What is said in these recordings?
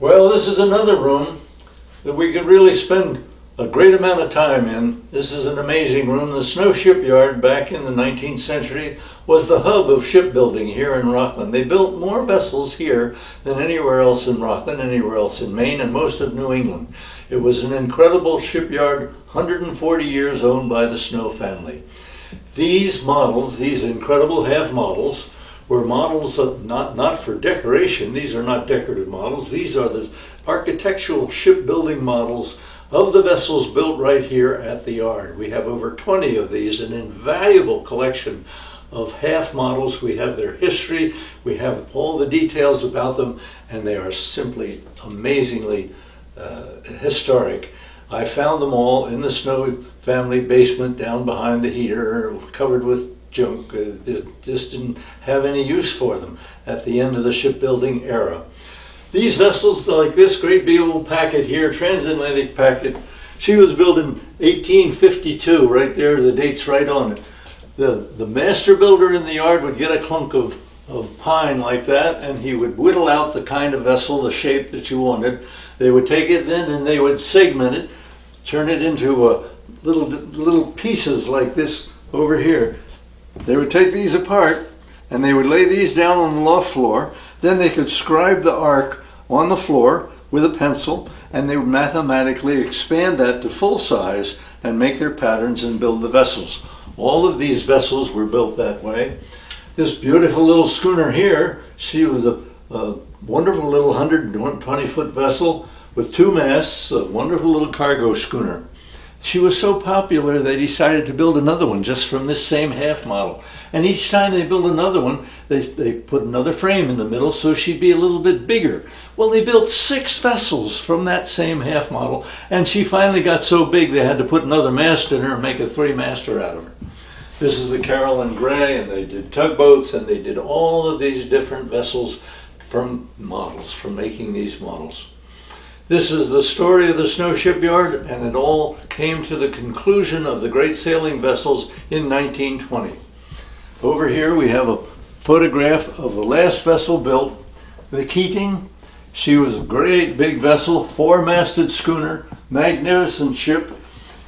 Well, this is another room that we could really spend a great amount of time in. This is an amazing room. The Snow Shipyard back in the 19th century was the hub of shipbuilding here in Rockland. They built more vessels here than anywhere else in Rockland, anywhere else in Maine, and most of New England. It was an incredible shipyard, 140 years owned by the Snow family. These models, these incredible half models, were models of not for decoration. These are not decorative models. These are the architectural shipbuilding models of the vessels built right here at the yard. We have over 20 of these, an invaluable collection of half models. We have their history, we have all the details about them, and they are simply amazingly historic. I found them all in the Snow family basement down behind the heater, covered with junk. Just didn't have any use for them at the end of the shipbuilding era. These vessels, like this great big old packet here, transatlantic packet, she was built in 1852, right there, the date's right on it. The master builder in the yard would get a clunk of pine like that, and he would whittle out the kind of vessel, the shape that you wanted. They would take it then and they would segment it, turn it into little pieces like this over here. They would take these apart and they would lay these down on the loft floor. Then they could scribe the arc on the floor with a pencil, and they would mathematically expand that to full size and make their patterns and build the vessels. All of these vessels were built that way. This beautiful little schooner here, she was a wonderful little 120-foot vessel with two masts, a wonderful little cargo schooner. She was so popular they decided to build another one just from this same half model. And each time they built another one, they put another frame in the middle so she'd be a little bit bigger. Well, they built 6 vessels from that same half model, and she finally got so big they had to put another mast in her and make a 3-master out of her. This is the Carolyn Gray, and they did tugboats, and they did all of these different vessels from making these models. This is the story of the Snow Shipyard, and it all came to the conclusion of the great sailing vessels in 1920. Over here we have a photograph of the last vessel built, the Keating. She was a great big vessel, 4-masted schooner, magnificent ship.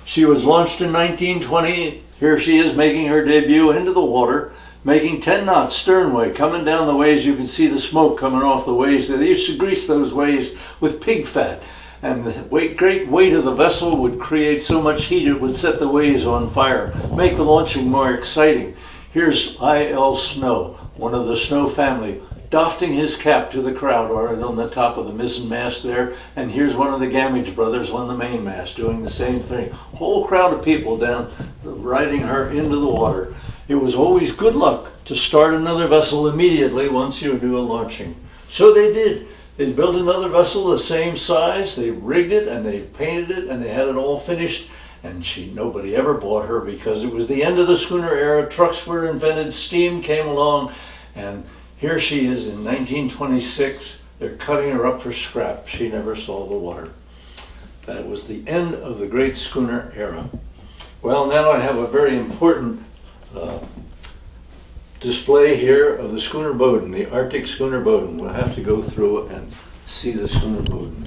She was launched in 1920. Here she is making her debut into the water, making 10 knots sternway, coming down the ways. You can see the smoke coming off the ways. They used to grease those ways with pig fat, and the great weight of the vessel would create so much heat it would set the ways on fire, make the launching more exciting. Here's I.L. Snow, one of the Snow family, doffing his cap to the crowd right on the top of the mizzen mast there, and here's one of the Gamage brothers on the main mast doing the same thing. Whole crowd of people down riding her into the water. It was always good luck to start another vessel immediately once you do a launching. So they did. They built another vessel the same size, they rigged it and they painted it and they had it all finished, and nobody ever bought her because it was the end of the schooner era. Trucks were invented, steam came along, and here she is in 1926. They're cutting her up for scrap. She never saw the water. That was the end of the great schooner era. Well, now I have a very important display here of the schooner Bowden, the Arctic schooner Bowden. We'll have to go through and see the schooner Bowden.